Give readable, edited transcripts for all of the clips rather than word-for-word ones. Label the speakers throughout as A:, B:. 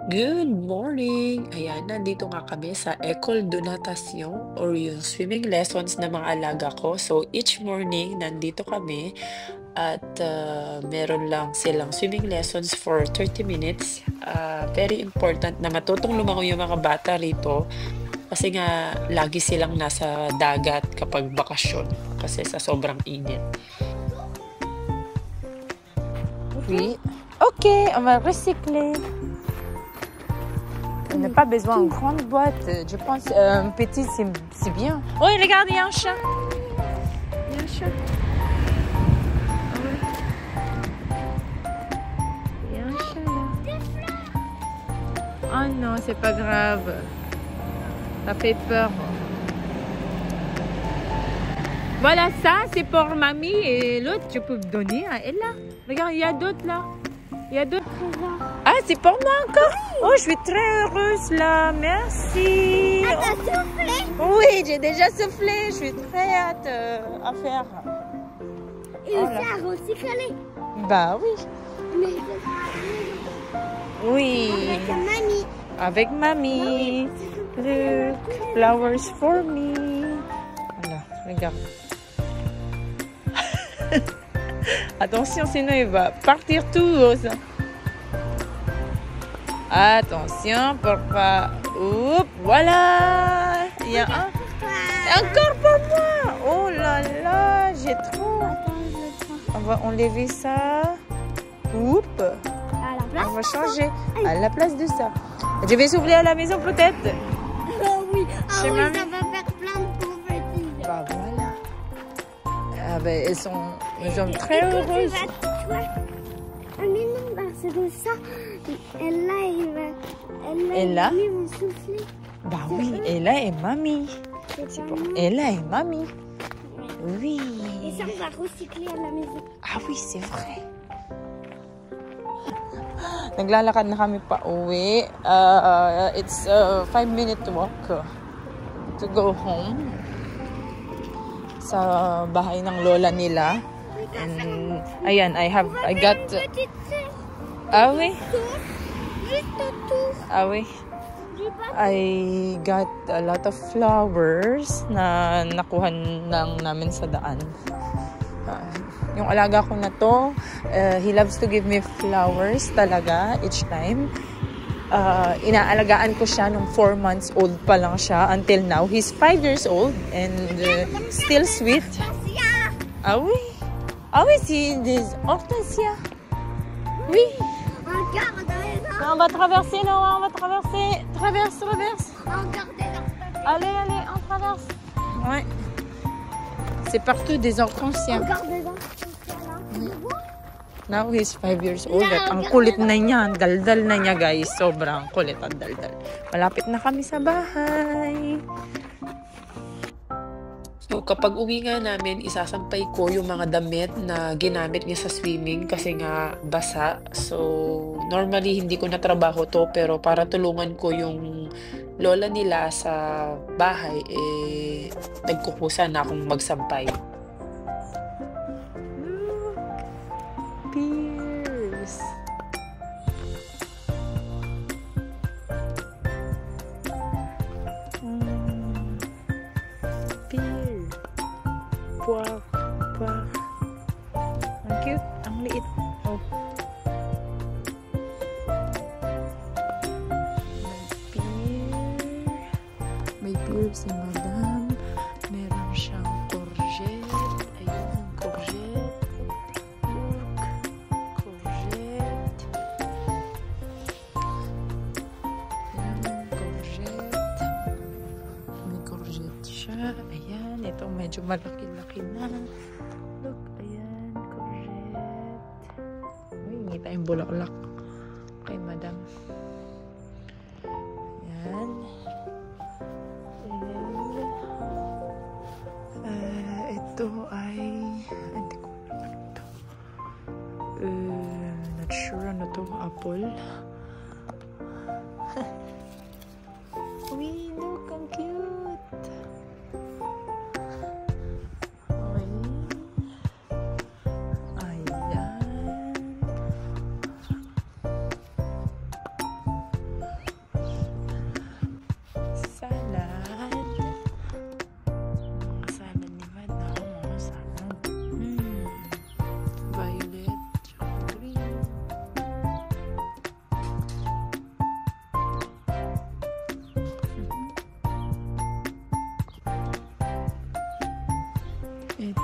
A: Good morning! Ayan, nandito nga kami sa École de Natation or yung swimming lessons ng mga alaga ko. So, each morning, nandito kami at meron lang silang swimming lessons for 30 minutes. Very important na matutong lumangoy yung mga bata rito kasi nga lagi silang nasa dagat kapag bakasyon kasi sa sobrang init.
B: Oui. Ok, on va recycler. On n'a pas besoin d'une grande boîte. Je pense petit, c'est bien. Oui, regarde, il y a un chat. Il y a un chat. Ah ouais. Il y a un chat là. Oh non, c'est pas grave. Ça fait peur. Voilà, ça c'est pour mamie et l'autre je peux donner à Ella. Regarde, il y a d'autres là. Il y a d'autres. Ah, c'est pour moi encore? Oh, je suis très heureuse là. Merci.
C: Ah, t'as soufflé?
B: Oui, j'ai déjà soufflé. Je suis très hâte à faire.
C: Et aussi à recycler.
B: Bah oui.
C: Mais
B: Oui.
C: avec mamie.
B: Avec mamie. Look, flowers for me. Voilà, regarde. Attention, sinon il va partir tout haut, ça. Attention pour pas... Oups, voilà. Il y a un. Encore pour moi. Oh là là, j'ai trop. On va enlever ça. Oups.
C: À la place.
B: On va changer à la place de ça. Je vais s'ouvrir à la maison peut-être.
C: Oh oui,
B: Chez mamie.
C: ça va faire plein de confettis.
B: Bah voilà. Ah ben, elles sont très heureuses.
C: Ah mais non, parce que ça, elle là,
B: Ella?
C: ils vont souffler.
B: Bah oui, Ella et mamie. C'est pour Ella et mamie. Oui.
C: Et ça, on va recycler à la maison.
B: Ah oui, c'est vrai. Naglalakad na kami pa uwi. It's a 5-minute walk to go home sa bahay ng lola nila. And ayan, I got
C: Petite sœur,
B: ah oui,
C: juste autour.
B: ah oui. I got a lot of flowers na nakuha lang namin sa daan. Yung alaga ko na to, he loves to give me flowers talaga each time. Inaalagaan ko siya nung 4 months old pa lang siya until now. He's 5 years old and still sweet. Ah oui? Ah oui, c'est des hortensias. Oui.
C: Regarde,
B: On va traverser, Noah, on va traverser. Traverse.
C: regardez là.
B: Allez, on traverse. Ouais. C'est partout des hortensias.
C: Regardez là.
B: Now he's 5 years old at ang kulit na niya, daldal na niya guys. Sobrang kulit at daldal. Malapit na kami sa bahay.
A: So, kapag uwi nga namin, isasampay ko yung mga damit na ginamit niya sa swimming kasi nga basa. So, normally hindi ko natrabaho to pero para tulungan ko yung lola nila sa bahay, nagkukusa na akong magsampay.
B: Pears. Pear. Puwak. Ang cute. Ang liit. Oh. May pear si madam. Meron siyang courgette. Ayun, courgette. Courgette. Ayan, courgette. May courgette siya. Ayan, ito medyo malaki-laki na. Look, ayan, courgette. Uy, hindi tayong bulaklak kay madam. Ayan. And, ito ay, hindi ko alam ito. Not sure ano to, apple. Uy, look, ang cute. Ayan.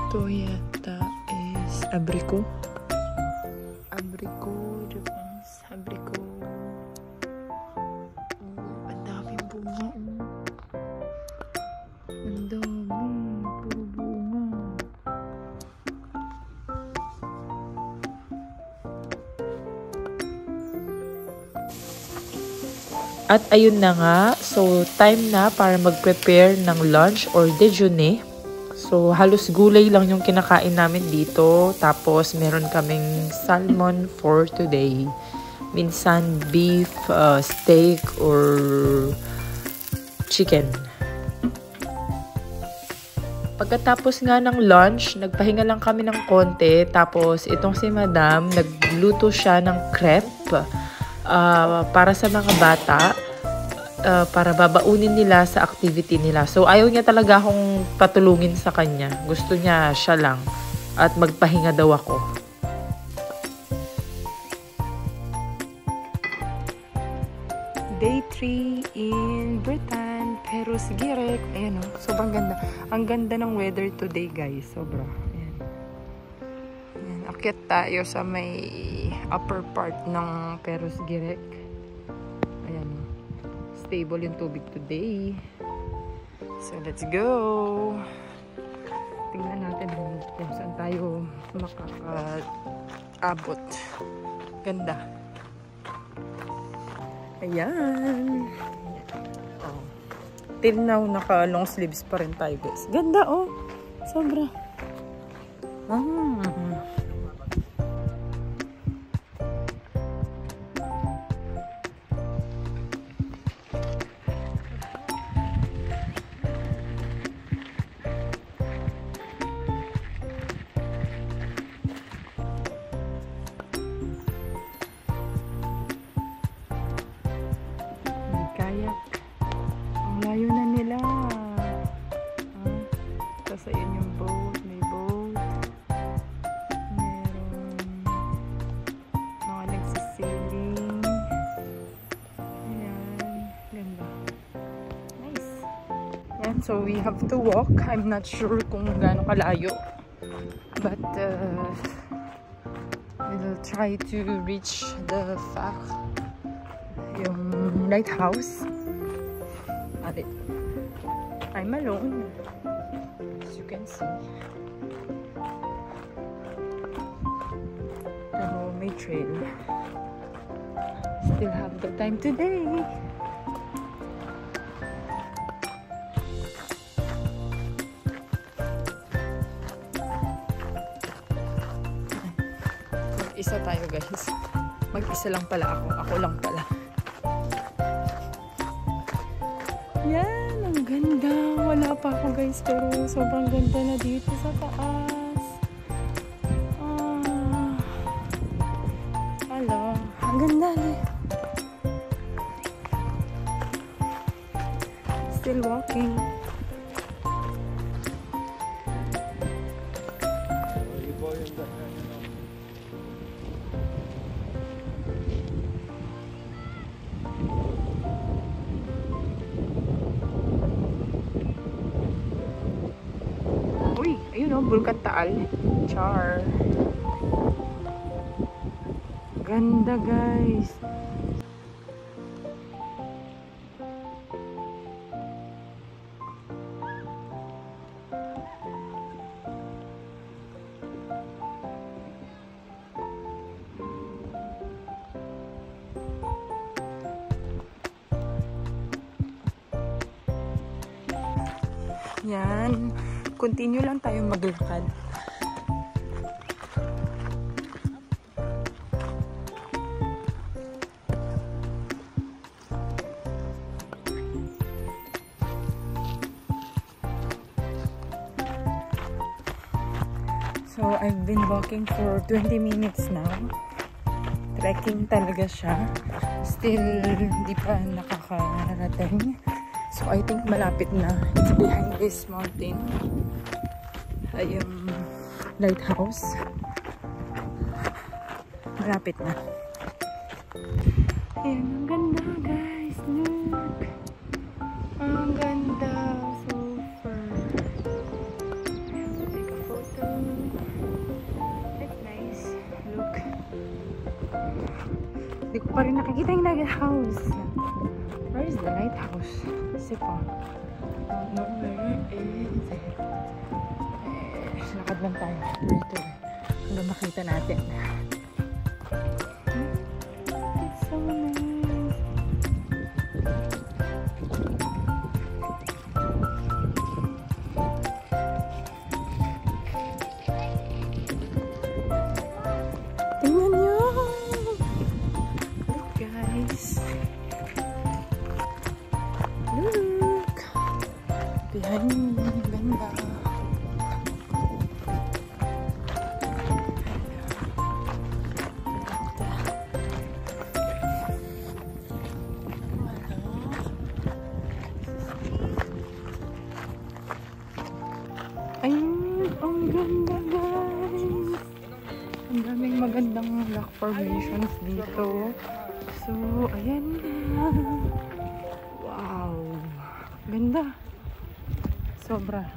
B: Ito yata is abriko. Japanese abriko. Oh, ang daming bunga. Ang dami. Puro bunga. At ayun na nga, so time na para mag-prepare ng lunch or déjeuner. So halos gulay lang yung kinakain namin dito. Tapos meron kaming salmon for today. Minsan beef, steak, or chicken. Pagkatapos nga ng lunch, nagpahinga lang kami ng konti. Tapos itong si Madam, nagluto siya ng crepe. Para sa mga bata, para babaunin nila sa activity nila. So, ayaw niya talaga akong patulungin sa kanya. Gusto niya siya lang. At magpahinga daw ako. Day 3 in Britain. Pero Girek. Ayan o, sobrang ganda. Ang ganda ng weather today, guys. Sobra. Ayan. Ayan. Akyat tayo sa may upper part ng Peros Girek. Ayan. Stable yung tubig today. So, let's go! Tingnan natin kung saan tayo makakaabot. Ganda. Ayan. Oh. Till now, naka long sleeves pa rin tayo, guys. Ganda, oh! Sobra. Kayak. Ang layo na nila. Tapos ayun yung boat. May boat. Meron mga nagsisailing. Ayan. Ganda. Nice. Ayan. So we have to walk. I'm not sure kung gaano kalayo. But we'll try to reach the yung lighthouse. I'm alone, as you can see. Pero may trail. Still have the time today. Mag-isa tayo, guys. Mag-isa lang pala ako. Ako lang pala. Yan, ang ganda. Wala pa ako, guys, pero sobrang ganda na dito sa taas. Hala, ang ganda na. Still walking. Ayun o, Bulkan Taal. Char. Ganda, guys. Yan. Continue lang tayo maglakad. So, I've been walking for 20 minutes now. Trekking talaga siya. Still, di pa nakakarating. So, I think malapit na. It's behind this mountain. Ay, yung lighthouse. Malapit na. Ayan, ang ganda, guys. Look. Ang ganda. Super. I have to take a photo. pa rin nakikita yung lighthouse. Where is the lighthouse? Kasi pa. No, where is it? Lakad lang tayo. Dito. Hanggang makita natin. It's so nice. Tingnan nyo! Look guys! Look! Behind me, ganda! Ayun! Ang ganda guys! Ang daming magandang rock formations dito. So, ayan na. Wow! Ganda! Sobra.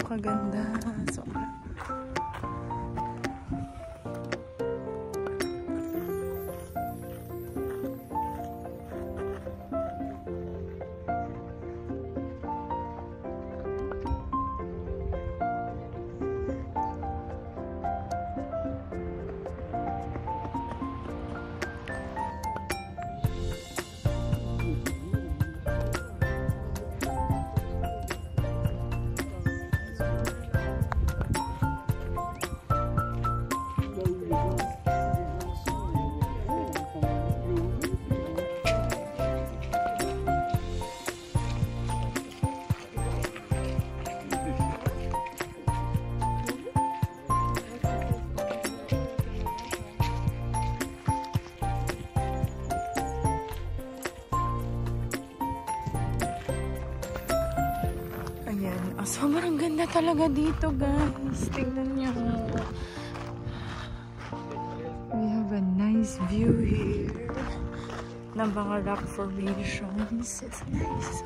B: Kaganda. Sobra. Sobrang ganda talaga dito, guys. Tingnan niyo. We have a nice view here ng mga rock formations. It's nice.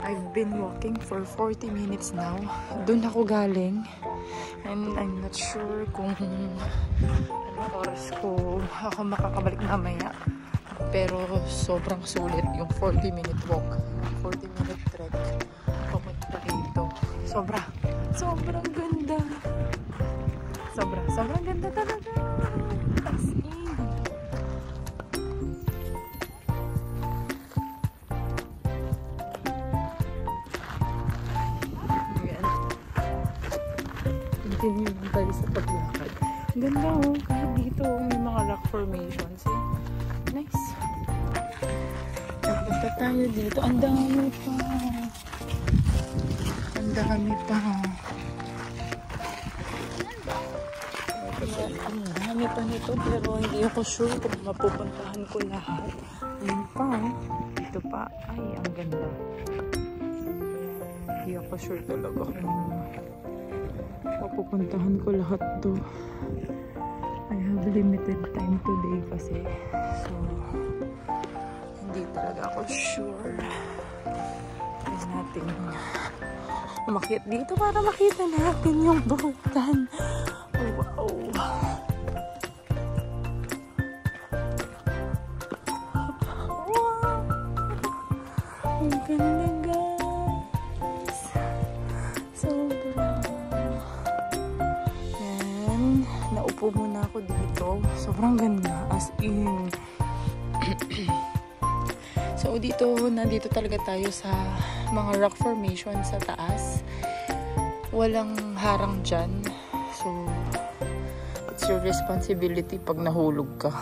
B: I've been walking for 40 minutes now. Doon ako galing. And I'm not sure kung anong oras ko ako makakabalik mamaya. Pero sobrang sulit yung 40-minute walk. 40-minute trek. Papunta rito. Sobrang ganda. Sobrang ganda talaga. As in. Continue lang tayo sa paglakad. Ganda oh. Kahit dito may mga rock formations eh. Nice. Punta tayo dito. Ang dami pa. Ang dami pa nito pero hindi ako sure kung mapupuntahan ko lahat. Ayun pa. Dito pa. Ay, ang ganda. Hindi ako sure talaga kung mapupuntahan ko lahat to. I have limited time today kasi. So, hindi talaga ako sure. Try natin umakyat dito para makita natin yung buhutan. Oh Wow. Ang ganda, guys. Sobra. And naupo muna ako dito. Sobrang ganda. As in. So, nandito talaga tayo sa mga rock formation sa taas. Walang harang dyan. So, it's your responsibility pag nahulog ka.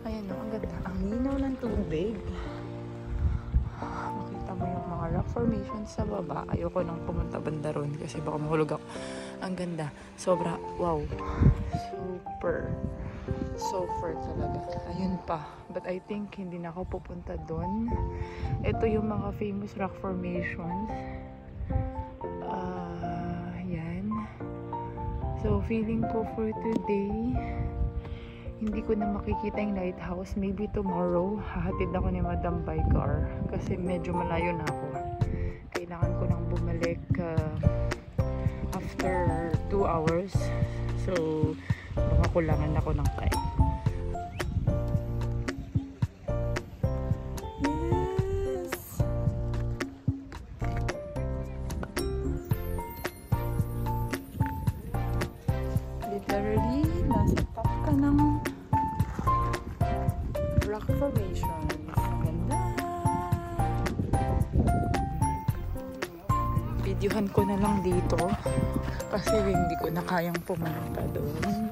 B: Ayan o, ang ganda. Ang linaw ng tubig. Makita mo yung mga rock formations sa baba. Ayoko nang pumunta banda ron kasi baka mahulog ako. Ang ganda. Sobra. Wow. Super talaga. Ayun pa. But I think hindi na ako pupunta doon. Ito yung mga famous rock formations. Yan. So, feeling ko for today, hindi ko na makikita yung lighthouse. Maybe tomorrow, hahatid ako ni Madam by car. Kasi medyo malayo na ako. Kailangan ko nang bumalik after 2 hours. So, baka kulangan ako ng time. Literally, nasa top ka ng rock formation. Ganda! Videohan ko na lang dito kasi hindi ko na kayang pumunta doon.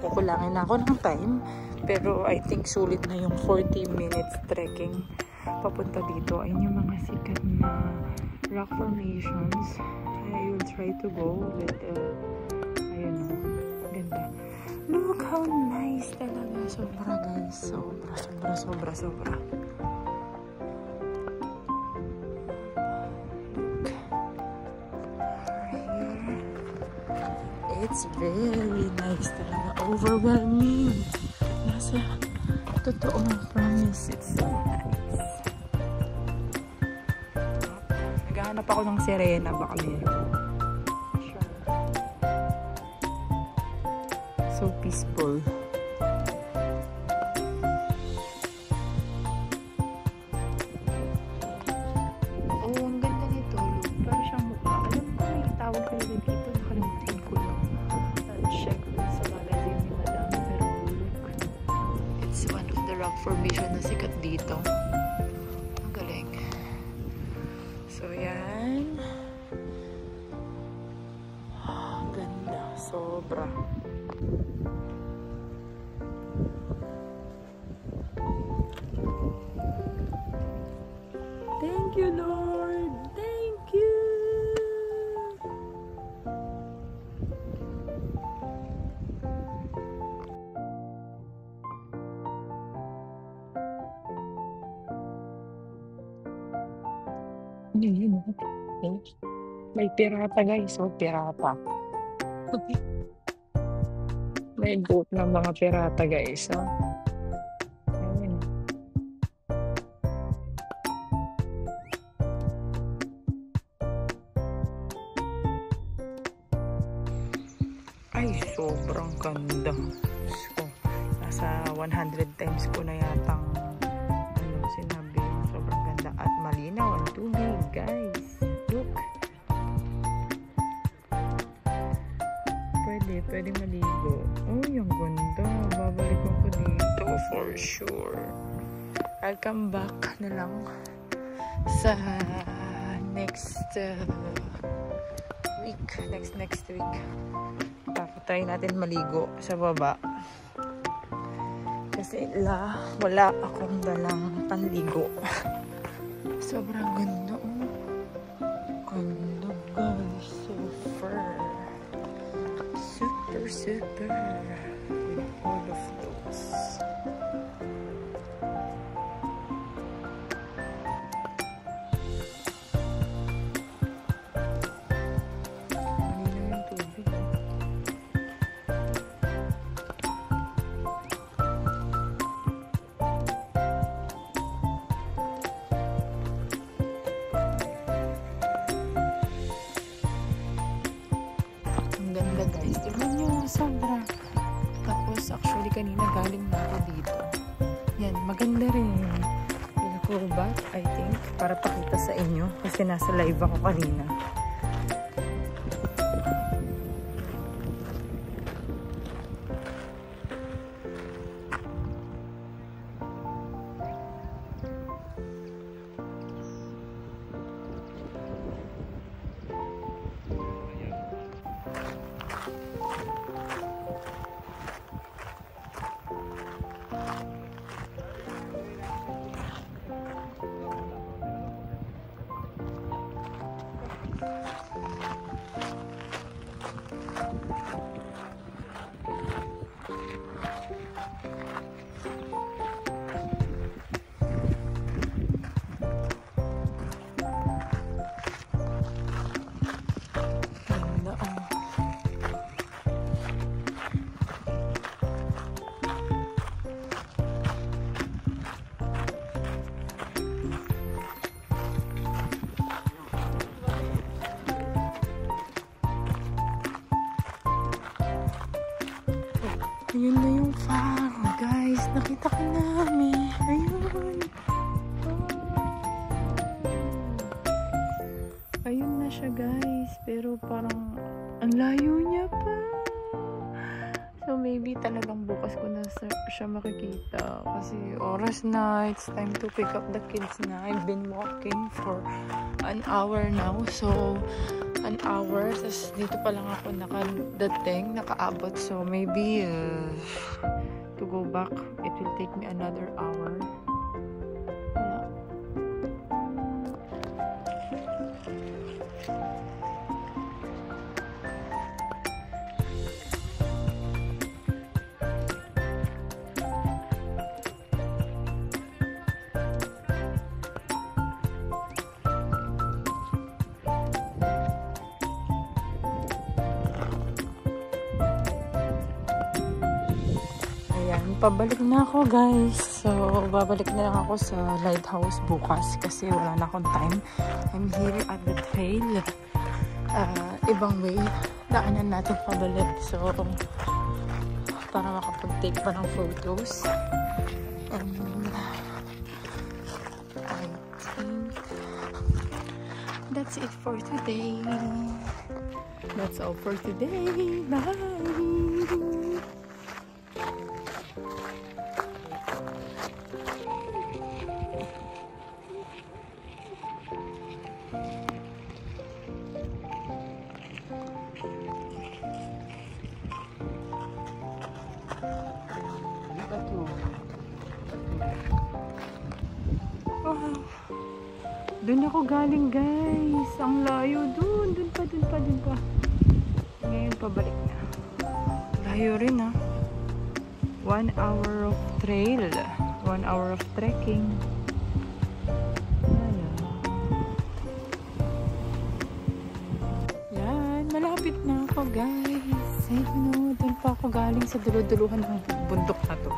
B: Kukulangin na ako ng time pero I think sulit na yung 40 minutes trekking papunta dito. Ayun yung mga sikat na rock formations. I will try to go with ayun o, ganda. Look how nice talaga. Sobra guys. Sobra. It's very nice talaga. Overwhelming. Nasa totoong promise. It's so nice. Naghahanap ako ng sirena. Baka meron. Sure. So peaceful. Oh, ang ganda nito. Look, parang siyang mukha. Alam ko may tawag ko nila dito. Nakalimutin ko lang. Check sa magazine ni Madam. Pero look, it's one of the rock formation na sikat dito. Ang galing. So yan. Ganda. Sobra. Thank you, Lord. Thank you. May pirata guys, oh, pirata. May boat ng mga pirata guys, oh. Ayun. Ay, sobrang ganda. Diyos ko, nasa 100 times ko na yatang sinabi. Sobrang ganda at malinaw ang tubig guys. Look. Pwede maligo. Oh, yung ganda. Babalik ako dito for sure. I'll come back na lang sa next week. Next week. Try natin maligo sa baba. Kasi wala akong dalang panligo. Sobrang ganda. Oh. Ganda guys. Super. With all of those. Malinaw yung tubig. para pakita sa inyo kasi nasa live ako kanina. Ayun na yung farm, guys. Nakita ka namin. Ayun. Ayun na siya, guys. Pero parang ang layo niya pa. So, maybe talagang bukas ko na siya makikita. Kasi oras na. It's time to pick up the kids na. I've been walking for an hour now. So, an hour. Tapos dito pa lang ako nakaabot. So, maybe to go back, it will take me another hour. Pabalik na ako, guys. So, babalik na lang ako sa lighthouse bukas kasi wala na akong time. I'm here at the trail. Ibang way. Daanan natin pabalik. So, para makapag-take pa ng photos. And, I think that's it for today. That's all for today. Bye! Doon ako galing, guys. Ang layo doon. Doon pa. Ngayon pabalik na. Layo rin, ha. 1 hour of trail. 1 hour of trekking. Yan. Malapit na ako, guys. Ayun, doon pa ako galing sa dulo-duluhan ng bundok na to.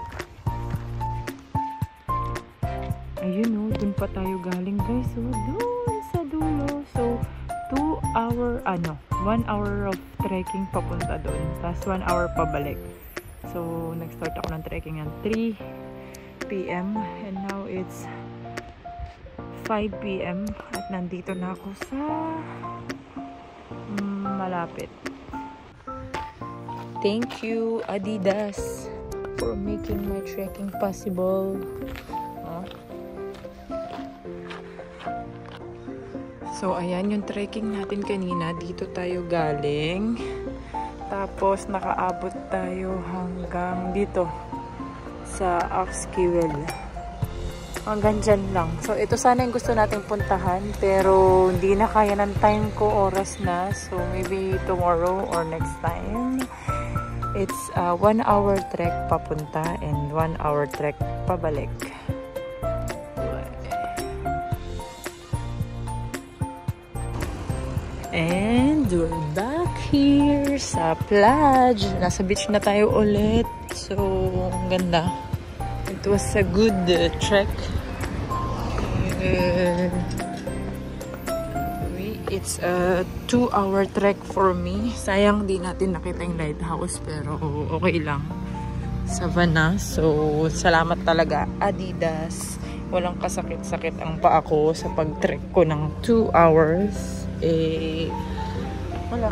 B: Ayun, dun pa tayo galing, guys. So, dun sa dulo. So, 1 hour of trekking papunta dun. Tapos 1 hour pabalik. So, nag-start ako ng trekking at 3 p.m. And now it's 5 p.m. At nandito na ako sa malapit. Thank you, Adidas, for making my trekking possible. So, ayan yung trekking natin kanina. Dito tayo galing. Tapos, nakaabot tayo hanggang dito sa Oxkiwel. Hanggang dyan lang. So, ito sana yung gusto nating puntahan. Pero, hindi na kaya ng time ko. Oras na. So, maybe tomorrow or next time. It's a 1 hour trek papunta and 1 hour trek pabalik. And we're back here sa plage. Nasa beach na tayo ulit. So, ang ganda. It was a good trek. It's a 2-hour trek for me. Sayang di natin nakita yung lighthouse pero okay lang. Savannah. So, salamat talaga Adidas walang kasakit-sakit ang paa ko sa pag-trek ko ng 2 hours. Wala.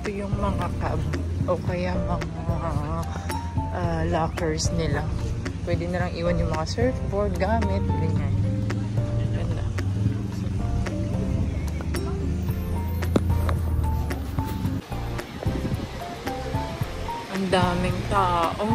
B: Ito yung mga cab o kaya mga lockers nila. Pwede na lang iwan yung mga surfboard, gamit, ganyan. Ganda. Ang daming tao.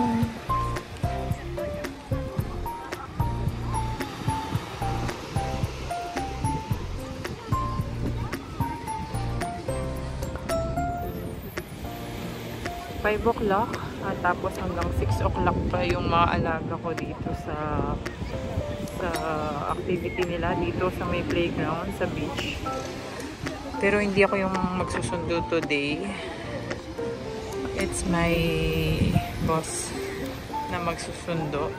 B: Five o'clock, tapos hanggang 6 o'clock pa yung mga alaga ko dito sa activity nila dito sa may playground, sa beach. Pero hindi ako yung magsusundo today. It's my boss na magsusundo.